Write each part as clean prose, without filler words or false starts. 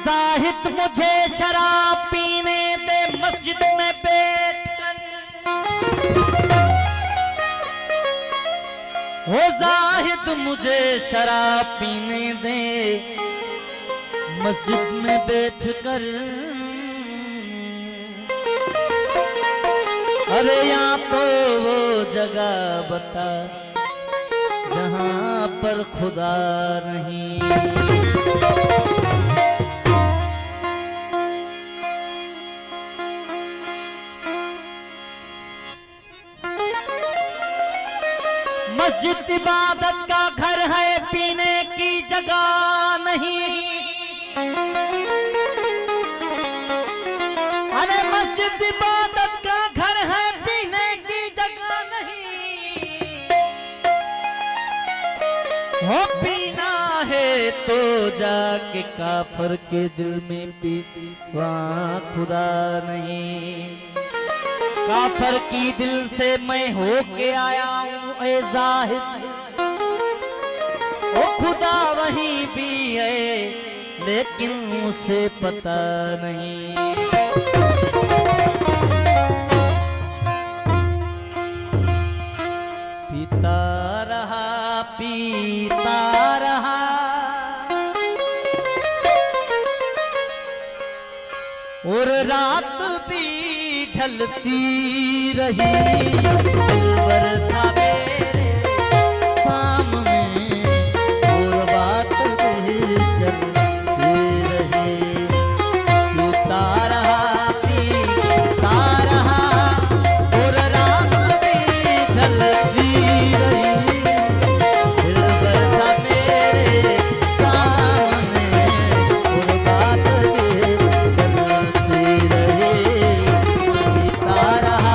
जाहिद मुझे शराब पीने दे मस्जिद में बैठकर, हो जाहिद मुझे शराब पीने दे मस्जिद में बैठकर। अरे यहाँ तो वो जगह बता जहाँ पर खुदा नहीं। मस्जिद इबादत का घर है, पीने की जगह नहीं। अरे मस्जिद इबादत का घर है, पीने की जगह नहीं। हो पीना है तो जाके काफर के दिल में पी, वहाँ खुदा नहीं। काफर की दिल से मैं होके आया हूँ ए जाहिद, ओ खुदा वहीं भी है लेकिन उसे पता नहीं। पीता रहा और रात भी ढलती रही। दिलबर था मेरे सामने और बात भी चलती रही। पीता रहा और रात भी ढलती रही। दिलबर था मेरे सामने और बात भी चलती रही। पीता रहा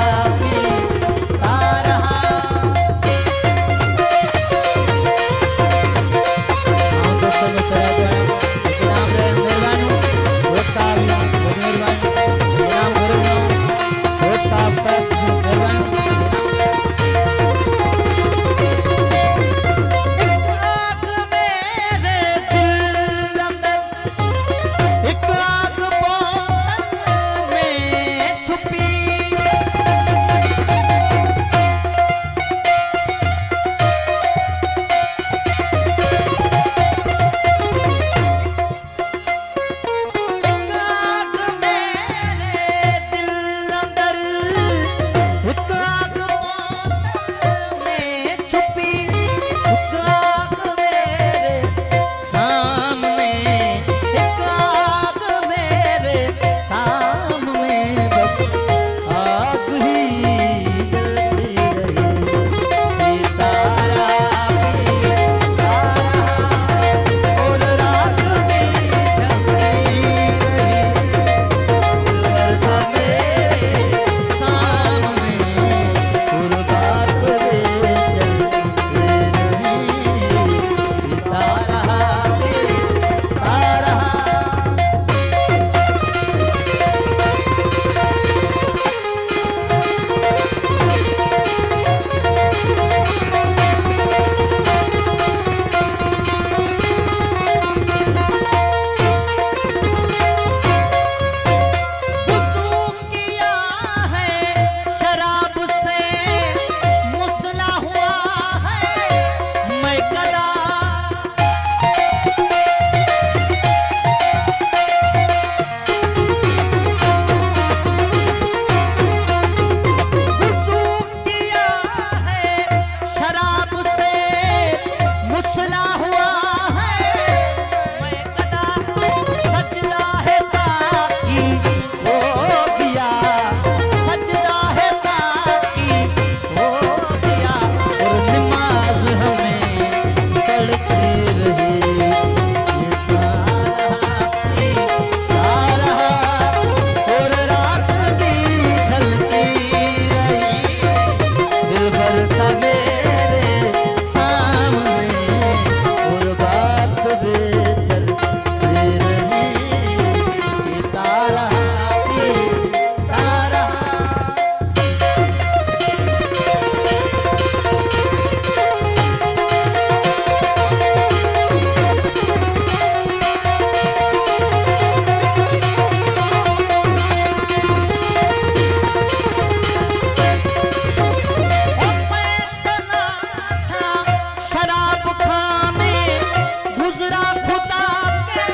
खुदा के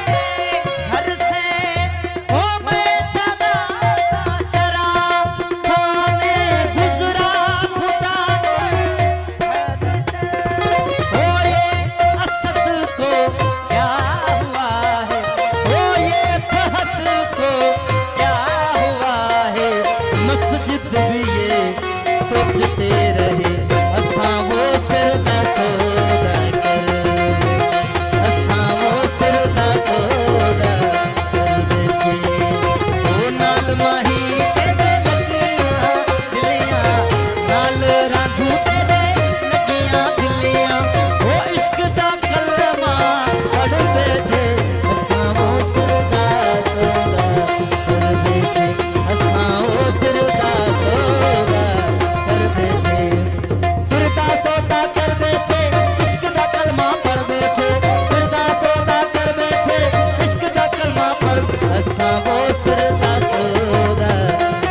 घर से ओ मैं चला था शराब खाने गुजरा खुदा के घर से। ओ ये असद को क्या हुआ है, ओ ये फहद को क्या हुआ है, मस्जिद भी ये सोचते रहे असां वो सिर दा सौदा कर, असां वो सिर दा सौदा कर बैठे। ओ नाल माही तेरे लगियां दिलियां, नाल रांझू तेरे लगियां दिलियां, ओ इश्क दा कलमा पढ़ बैठे असां वो सिर दा सौदा कर बैठे, असां वो सिर दा सौदा कर बैठे, सिर दा सौदा कर बैठे, इश्क दा कलमा पढ़ बैठे, सिर दा सौदा कर बैठे, इश्क दा कलमा पढ़, असां वो सिर दा सौदा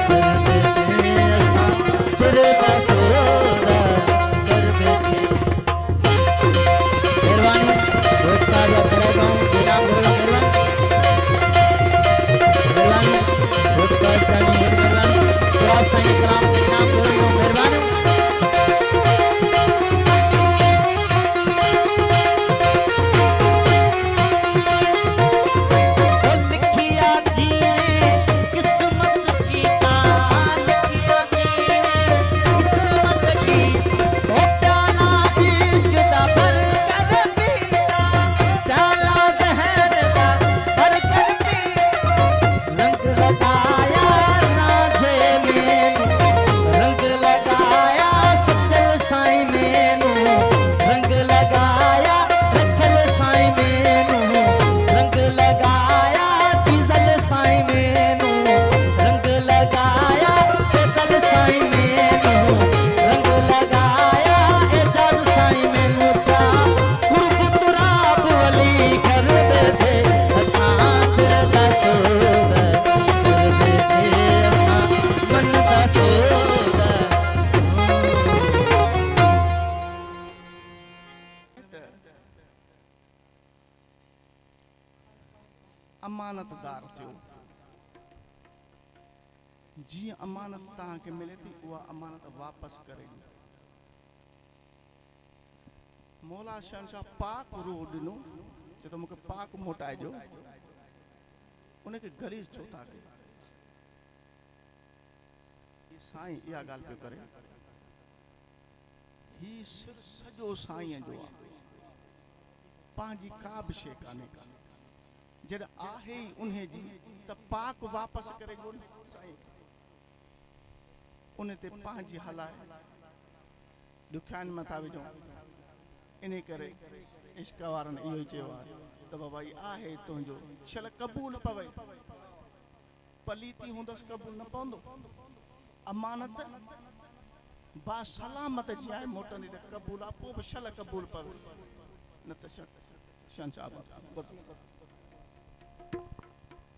कर बैठे, असां सिर दा सौदा कर बैठे। मेहरबानी रोड साहब या तेरा गाँव इनाम करेगा, मेहरबानी रोड साहब जानी मेहरबानी तो आप सही सलाम इनाम करेगा, मेहरबानी। ओ लिखिया जी ने किस्मत की तार, लिखिया जी ने किस्मत की, ओ प्याला इश्क दा भर कर पीता, प्याला जहर दा भर कर पीता, रंग लगाया रांझे मैनू, रंग लगाया सच्चल साईं मैनू, रंग लगाया रखल साईं मैनू, रंग लगाया डीजल साईं मैनू, रंग लगाया पेट्रोल साईं मैनू, रंग लगाया एजाज साईं मैनू, क्या कुर्ब तुराब वली कर बैठे असां सिर दा सौदा कर बैठे, असां मन दा सौदा। अमानतदार थियो, जीअं अमानत तव्हांखे मिले थी उहा अमानत वापसि करे ॾियो। मौला शहनशाह पाक रूह ॾिनो, चए थो मूंखे पाक मोटाए ॾियो, उनखे गरीज़ छो था कयो? साईं इहा ॻाल्हि पियो करे, ही सिर्फ़ु सॼो साईं जो आहे, पंहिंजी का बि शइ कान्हे का, जॾहिं आहे ई उन जी त पाक वापसि करे ॻोल्हि साईं खे, उन ते पंहिंजी हलाए ॾुखियाईनि मथां विझूं। इन करे इश्क वारनि इहो ई चयो आहे त बाबा ही आहे तुंहिंजो, छल क़बूल पवे, पलीती हूंदसि क़बूल न पवंदो, अमानत बासलामत जी आहे, मोटंदी त क़बूल आहे, पोइ बि छल क़बूल पवे, न त शहनशाह